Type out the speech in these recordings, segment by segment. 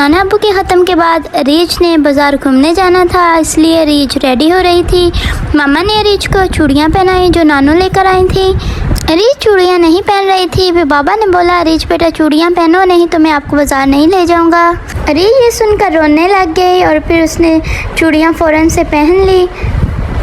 नाना अब्बू के ख़त्म के बाद रीच ने बाज़ार घूमने जाना था, इसलिए रीच रेडी हो रही थी। मामा ने रीच को चूड़ियाँ पहनाई जो नानू लेकर आई थी। रीच चूड़ियाँ नहीं पहन रही थी, फिर बाबा ने बोला रीच बेटा चूड़ियाँ पहनो, नहीं तो मैं आपको बाज़ार नहीं ले जाऊँगा। रीच ये सुनकर रोने लग गई और फिर उसने चूड़ियाँ फ़ौरन से पहन ली।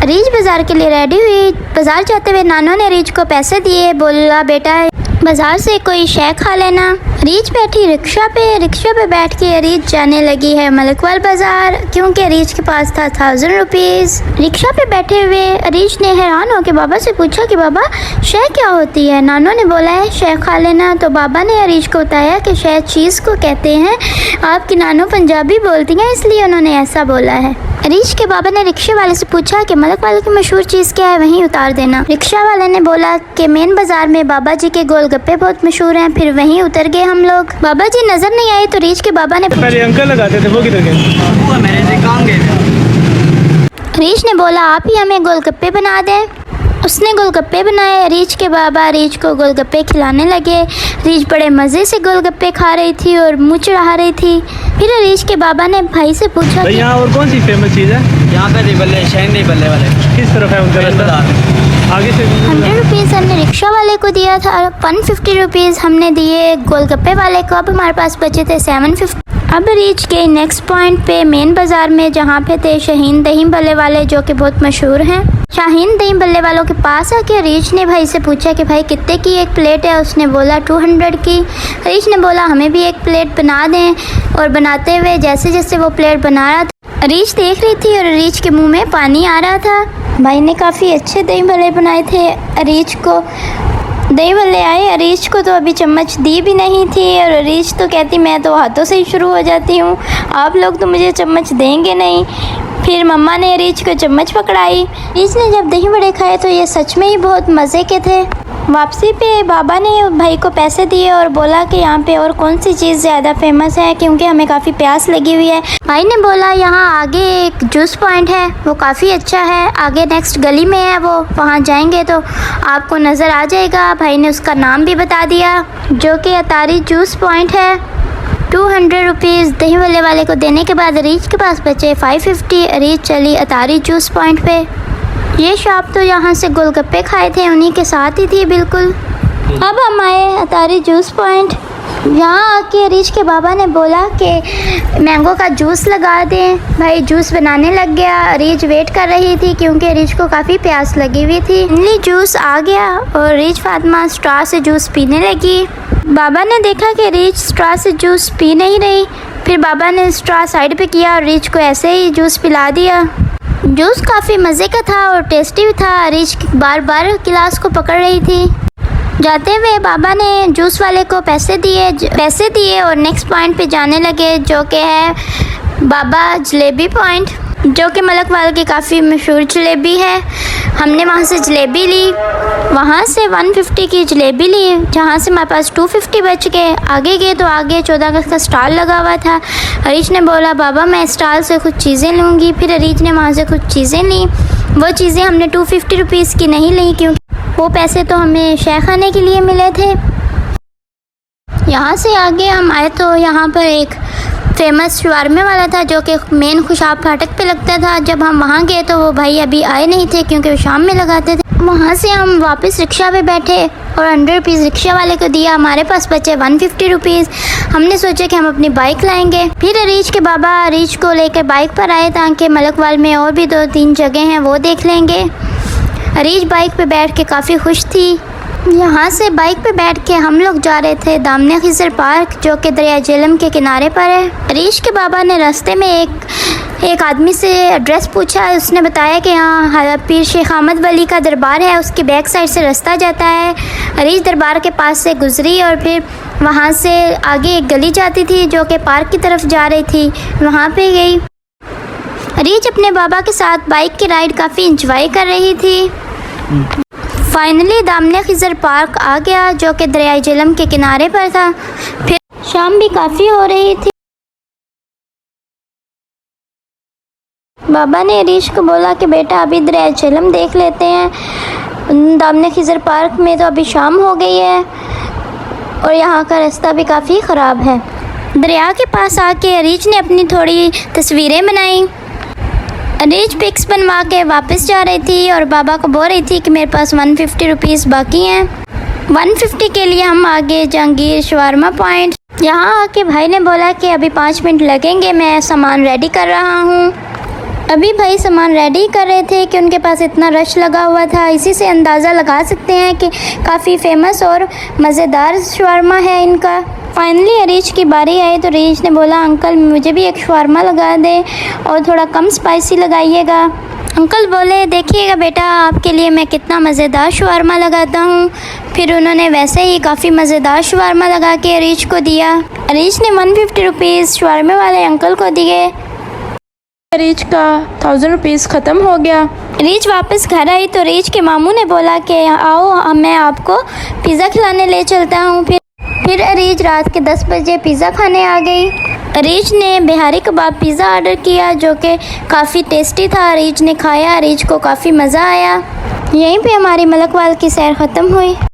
रीच बाज़ार के लिए रेडी हुई। बाज़ार जाते हुए नानू ने रीच को पैसे दिए, बोला बेटा बाज़ार से कोई शय खा लेना। रीच बैठी रिक्शा पे बैठ के रीच जाने लगी है मलकवाल बाज़ार, क्योंकि रीच के पास था 1000 रुपीज़। रिक्शा पे बैठे हुए रीच ने हैरान होकर बाबा से पूछा कि बाबा शय क्या होती है। नानू ने बोला है शय खा लेना। तो बाबा ने रीच को बताया कि शय चीज़ को कहते हैं, आपकी नानू पंजाबी बोलती हैं इसलिए उन्होंने ऐसा बोला है। रीच के बाबा ने रिक्शे वाले से पूछा कि मलकवाल की मशहूर चीज़ क्या है, वहीं उतार देना। रिक्शा वाले ने बोला कि मेन बाज़ार में बाबा जी के गोलगप्पे बहुत मशहूर हैं। फिर वहीं उतर गए हम लोग। बाबा जी नजर नहीं आए तो रीच के बाबा ने पहले अंकल लगाते थे, वो किधर गए? वो मेरे से काम गए। रीच ने बोला आप ही हमें गोलगप्पे बना दें। उसने गोलगप्पे बनाए। रीच के बाबा रीच को गोलगप्पे खिलाने लगे। रीच बड़े मज़े से गोलगप्पे खा रही थी और मुँह चढ़ा रही थी। फिर रीच के बाबा ने भाई से पूछा कि यहाँ और कौन सी फेमस चीज़ है? यहाँ पे बल्ले शहर बल्ले वाले किस तरफ है उनका रास्ता? आगे से 100 रुपीज़ हमने रिक्शा वाले को दिया था, 150 रुपीज़ हमने दिए गोलगप्पे वाले को। अब हमारे पास बचे थे 750। अब रीच गए नेक्स्ट पॉइंट पे मेन बाज़ार में, जहाँ पे थे शाहीन दही भल्ले वाले जो कि बहुत मशहूर हैं। शाहीन दही भल्ले वालों के पास आके रीच ने भाई से पूछा कि भाई कितने की एक प्लेट है। उसने बोला 200 की। रीच ने बोला हमें भी एक प्लेट बना दें, और बनाते हुए जैसे जैसे वो प्लेट बना रहा था रीच देख रही थी और रीच के मुंह में पानी आ रहा था। भाई ने काफ़ी अच्छे दही भल्ले बनाए थे। रीच को दही भल्ले आए, रीच को तो अभी चम्मच दी भी नहीं थी और रीच तो कहती मैं तो हाथों से ही शुरू हो जाती हूँ, आप लोग तो मुझे चम्मच देंगे नहीं। फिर मम्मा ने रीच को चम्मच पकड़ाई। रीच ने जब दही बड़े खाए तो ये सच में ही बहुत मज़े के थे। वापसी पे बाबा ने भाई को पैसे दिए और बोला कि यहाँ पे और कौन सी चीज़ ज़्यादा फेमस है, क्योंकि हमें काफ़ी प्यास लगी हुई है। भाई ने बोला यहाँ आगे एक जूस पॉइंट है, वो काफ़ी अच्छा है, आगे नेक्स्ट गली में है वो, वहाँ जाएंगे तो आपको नज़र आ जाएगा। भाई ने उसका नाम भी बता दिया जो कि अतारी जूस पॉइंट है। 200 रुपीज़ दही भल्ले वाले को देने के बाद रीच के पास बचे 550। रीच चली अतारी जूस पॉइंट पे। ये शॉप तो यहाँ से गोलगप्पे खाए थे उन्हीं के साथ ही थी बिल्कुल। अब हम आए अतारी जूस पॉइंट। यहाँ आके रीच के बाबा ने बोला कि मैंगो का जूस लगा दें। भाई जूस बनाने लग गया। रीच वेट कर रही थी क्योंकि रीच को काफ़ी प्यास लगी हुई थी। फाइनली जूस आ गया और रीच फातिमा स्ट्रॉ से जूस पीने लगी। बाबा ने देखा कि रीच स्ट्रॉ से जूस पी नहीं रही। फिर बाबा ने स्ट्रॉ साइड पे किया और रीच को ऐसे ही जूस पिला दिया। जूस काफ़ी मज़े का था और टेस्टी भी था। रीच बार बार गिलास को पकड़ रही थी। जाते हुए बाबा ने जूस वाले को पैसे दिए और नेक्स्ट पॉइंट पे जाने लगे जो कि है बाबा जलेबी पॉइंट, जो कि मलकवाल की काफ़ी मशहूर जलेबी है। हमने वहाँ से जलेबी ली, वहाँ से 150 की जलेबी ली, जहाँ से हमारे पास 250 बच गए। आगे गए तो आगे 14 अगस्त का स्टॉल लगा हुआ था। रीच ने बोला बाबा मैं स्टॉल से कुछ चीज़ें लूँगी। फिर रीच ने वहाँ से कुछ चीज़ें ली। वो चीज़ें हमने 250 रुपीज़ की नहीं ली क्योंकि वो पैसे तो हमें शय खाने के लिए मिले थे। यहाँ से आगे हम आए तो यहाँ पर एक फेमस शवारमे वाला था जो कि मेन खुशाब फाटक पे लगता था। जब हम वहाँ गए तो वो भाई अभी आए नहीं थे क्योंकि वो शाम में लगाते थे। वहाँ से हम वापस रिक्शा पे बैठे और 100 रुपीज़ रिक्शा वाले को दिया। हमारे पास बचे 150 रुपीज़। हमने सोचा कि हम अपनी बाइक लाएंगे। फिर रीच के बाबा रीच को लेकर बाइक पर आए ताकि मलकवाल में और भी 2-3 जगह हैं वो देख लेंगे। रीच बाइक पे बैठ के काफ़ी खुश थी। यहाँ से बाइक पे बैठ के हम लोग जा रहे थे दामने खिजर पार्क जो कि दरिया झेलम के किनारे पर है। रीच के बाबा ने रास्ते में एक आदमी से एड्रेस पूछा। उसने बताया कि यहाँ पीर शेख अहमद वली का दरबार है, उसकी बैक साइड से रास्ता जाता है। रीच दरबार के पास से गुजरी और फिर वहाँ से आगे एक गली जाती थी जो कि पार्क की तरफ जा रही थी, वहाँ पे गई। रीच अपने बाबा के साथ बाइक की राइड काफ़ी इंजॉय कर रही थी। फाइनली दामने खिजर पार्क आ गया जो कि दरिया झेलम के किनारे पर था। फिर शाम भी काफ़ी हो रही थी। बाबा ने रीच को बोला कि बेटा अभी दरिया झेलम देख लेते हैं, दामने खिजर पार्क में तो अभी शाम हो गई है और यहाँ का रास्ता भी काफ़ी ख़राब है। दरिया के पास आके अरीज ने अपनी थोड़ी तस्वीरें बनाई। अरीज पिक्स बनवा के वापस जा रही थी और बाबा को बोल रही थी कि मेरे पास 150 रुपीज़ बाकी हैं। 150 के लिए हम आगे जहांगीर शवारमा पॉइंट। यहाँ आके भाई ने बोला कि अभी 5 मिनट लगेंगे, मैं सामान रेडी कर रहा हूँ। अभी भाई सामान रेडी कर रहे थे कि उनके पास इतना रश लगा हुआ था। इसी से अंदाज़ा लगा सकते हैं कि काफ़ी फेमस और मज़ेदार शवारमा है इनका। फाइनली अरीज की बारी आई तो अरीज ने बोला, अंकल मुझे भी एक शवारमा लगा दे और थोड़ा कम स्पाइसी लगाइएगा। अंकल बोले, देखिएगा बेटा आपके लिए मैं कितना मज़ेदार शवारमा लगाता हूँ। फिर उन्होंने वैसे ही काफ़ी मज़ेदार शवारमा लगा के अरीज को दिया। अरीज ने 150 रुपीज़ शवारमे वाले अंकल को दिए। अरीज का 1000 रुपीज़ ख़त्म हो गया। अरीज वापस घर आई तो अरीज के मामू ने बोला कि आओ मैं आपको पिज़्ज़ा खिलाने ले चलता हूँ। फिर अरीज रात के 10 बजे पिज़्ज़ा खाने आ गई। अरीज ने बिहारी कबाब पिज़्ज़ा ऑर्डर किया जो कि काफ़ी टेस्टी था। अरीज ने खाया, अरीज को काफ़ी मज़ा आया। यहीं पे हमारी मलकवाल की सैर ख़त्म हुई।